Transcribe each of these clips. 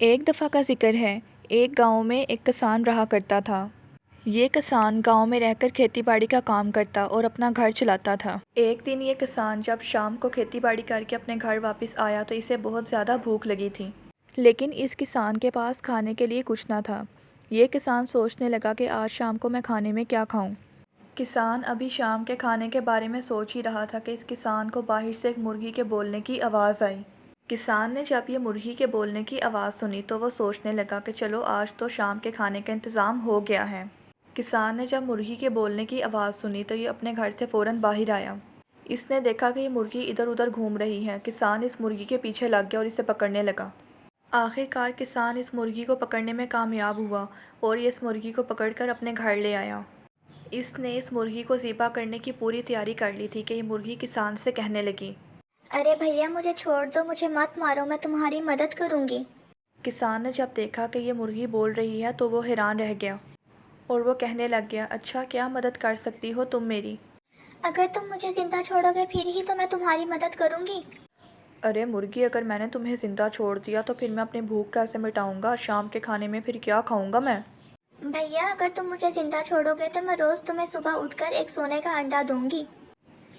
एक दफ़ा का ज़िक्र है, एक गांव में एक किसान रहा करता था। ये किसान गांव में रहकर खेती बाड़ी का काम करता और अपना घर चलाता था। एक दिन ये किसान जब शाम को खेती बाड़ी करके अपने घर वापस आया तो इसे बहुत ज़्यादा भूख लगी थी, लेकिन इस किसान के पास खाने के लिए कुछ ना था। ये किसान सोचने लगा कि आज शाम को मैं खाने में क्या खाऊं। किसान अभी शाम के खाने के बारे में सोच ही रहा था कि इस किसान को बाहर से एक मुर्गी के बोलने की आवाज़ आई। किसान ने जब ये मुर्गी के बोलने की आवाज़ सुनी तो वो सोचने लगा कि चलो आज तो शाम के खाने का इंतज़ाम हो गया है। किसान ने जब मुर्गी के बोलने की आवाज़ सुनी तो ये अपने घर से फ़ौरन बाहर आया। इसने देखा कि ये मुर्गी इधर उधर घूम रही है। किसान इस मुर्गी के पीछे लग गया और इसे पकड़ने लगा। आखिरकार किसान इस मुर्गी को पकड़ने में कामयाब हुआ और ये इस मुर्गी को पकड़कर अपने घर ले आया। इसने इस मुर्गी को ज़िबा करने की पूरी तैयारी कर ली थी कि ये मुर्गी किसान से कहने लगी, अरे भैया मुझे छोड़ दो, मुझे मत मारो, मैं तुम्हारी मदद करूँगी। किसान ने जब देखा कि ये मुर्गी बोल रही है तो वो हैरान रह गया और वो कहने लग गया, अच्छा क्या मदद कर सकती हो तुम मेरी? अगर तुम मुझे ज़िंदा छोड़ोगे फिर ही तो मैं तुम्हारी मदद करूँगी। अरे मुर्गी, अगर मैंने तुम्हें ज़िंदा छोड़ दिया तो फिर मैं अपनी भूख कैसे मिटाऊंगा? शाम के खाने में फिर क्या खाऊंगा मैं? भैया अगर तुम मुझे ज़िंदा छोड़ोगे तो मैं रोज़ तुम्हें सुबह उठकर एक सोने का अंडा दूँगी।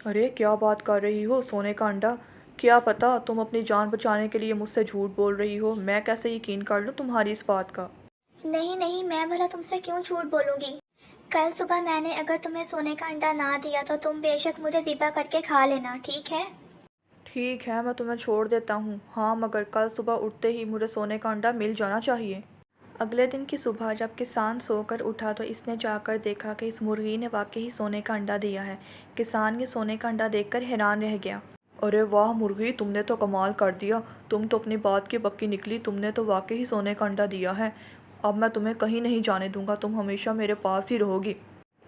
अरे क्या बात कर रही हो, सोने का अंडा? क्या पता तुम अपनी जान बचाने के लिए मुझसे झूठ बोल रही हो। मैं कैसे यकीन कर लूँ तुम्हारी इस बात का? नहीं नहीं, मैं भला तुमसे क्यों झूठ बोलूँगी। कल सुबह मैंने अगर तुम्हें सोने का अंडा ना दिया तो तुम बेशक मुझे ज़िबा करके खा लेना, ठीक है। ठीक है, मैं तुम्हें छोड़ देता हूँ। हाँ, मगर कल सुबह उठते ही मुझे सोने का अंडा मिल जाना चाहिए। अगले दिन की सुबह जब किसान सोकर उठा तो इसने जाकर देखा कि इस मुर्गी ने वाकई ही सोने का अंडा दिया है। किसान ये सोने का अंडा देखकर हैरान रह गया। अरे वाह मुर्गी, तुमने तो कमाल कर दिया। तुम तो अपनी बात की पक्की निकली, तुमने तो वाकई ही सोने का अंडा दिया है। अब मैं तुम्हें कहीं नहीं जाने दूंगा, तुम हमेशा मेरे पास ही रहोगी।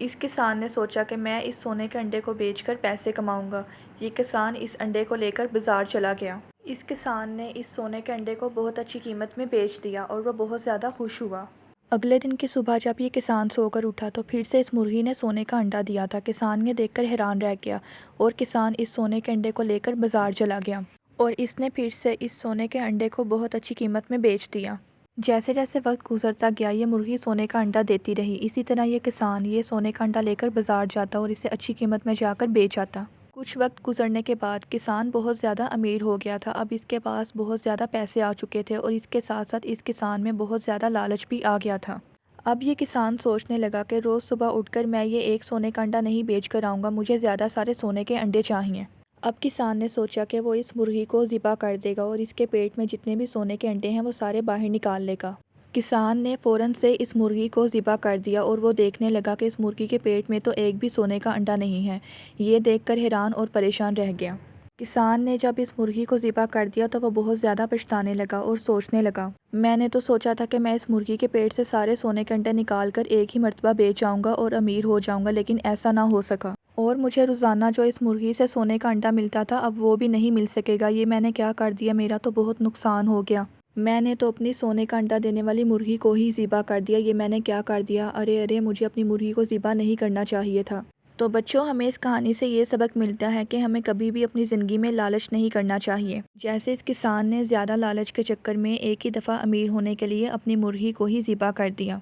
इस किसान ने सोचा कि मैं इस सोने के अंडे को बेचकर पैसे कमाऊंगा। ये किसान इस अंडे को लेकर बाजार चला गया। इस किसान ने इस सोने के अंडे को बहुत अच्छी कीमत में बेच दिया और वह बहुत ज़्यादा खुश हुआ। अगले दिन की सुबह जब ये किसान सोकर उठा तो फिर से इस मुर्गी ने सोने का अंडा दिया था। किसान ये देखकर हैरान रह गया और किसान इस सोने के अंडे को लेकर बाजार चला गया और इसने फिर से इस सोने के अंडे को बहुत अच्छी कीमत में बेच दिया। जैसे जैसे वक्त गुजरता गया ये मुर्गी सोने का अंडा देती रही। इसी तरह ये किसान ये सोने का अंडा लेकर बाजार जाता और इसे अच्छी कीमत में जाकर बेच आता। कुछ वक्त गुजरने के बाद किसान बहुत ज़्यादा अमीर हो गया था। अब इसके पास बहुत ज़्यादा पैसे आ चुके थे और इसके साथ साथ इस किसान में बहुत ज़्यादा लालच भी आ गया था। अब ये किसान सोचने लगा कि रोज़ सुबह उठकर मैं ये एक सोने का अंडा नहीं बेच कर आऊँगा, मुझे ज़्यादा सारे सोने के अंडे चाहिए। अब किसान ने सोचा कि वो इस मुर्गी को ज़िबा कर देगा और इसके पेट में जितने भी सोने के अंडे हैं वो सारे बाहर निकाल लेगा। किसान ने फ़ौरन से इस मुर्गी को ज़िबा कर दिया और वो देखने लगा कि इस मुर्गी के पेट में तो एक भी सोने का अंडा नहीं है। ये देखकर हैरान और परेशान रह गया। किसान ने जब इस मुर्गी को ज़िबा कर दिया तो वो बहुत ज़्यादा पछताने लगा और सोचने लगा, मैंने तो सोचा था कि मैं इस मुर्गी के पेट से सारे सोने के अंडे निकाल कर एक ही मर्तबा बेच जाऊँगा और अमीर हो जाऊँगा, लेकिन ऐसा ना हो सका। और मुझे रोज़ाना जो इस मुर्गी से सोने का अंडा मिलता था अब वो भी नहीं मिल सकेगा। ये मैंने क्या कर दिया, मेरा तो बहुत नुकसान हो गया। मैंने तो अपनी सोने का अंडा देने वाली मुर्गी को ही ज़िबा कर दिया। ये मैंने क्या कर दिया, अरे अरे, मुझे अपनी मुर्गी को ज़िबा नहीं करना चाहिए था। तो बच्चों, हमें इस कहानी से ये सबक मिलता है कि हमें कभी भी अपनी ज़िंदगी में लालच नहीं करना चाहिए। जैसे इस किसान ने ज़्यादा लालच के चक्कर में एक ही दफ़ा अमीर होने के लिए अपनी मुर्गी को ही ज़िबा कर दिया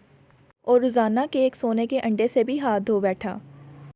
और रोज़ाना के एक सोने के अंडे से भी हाथ धो बैठा।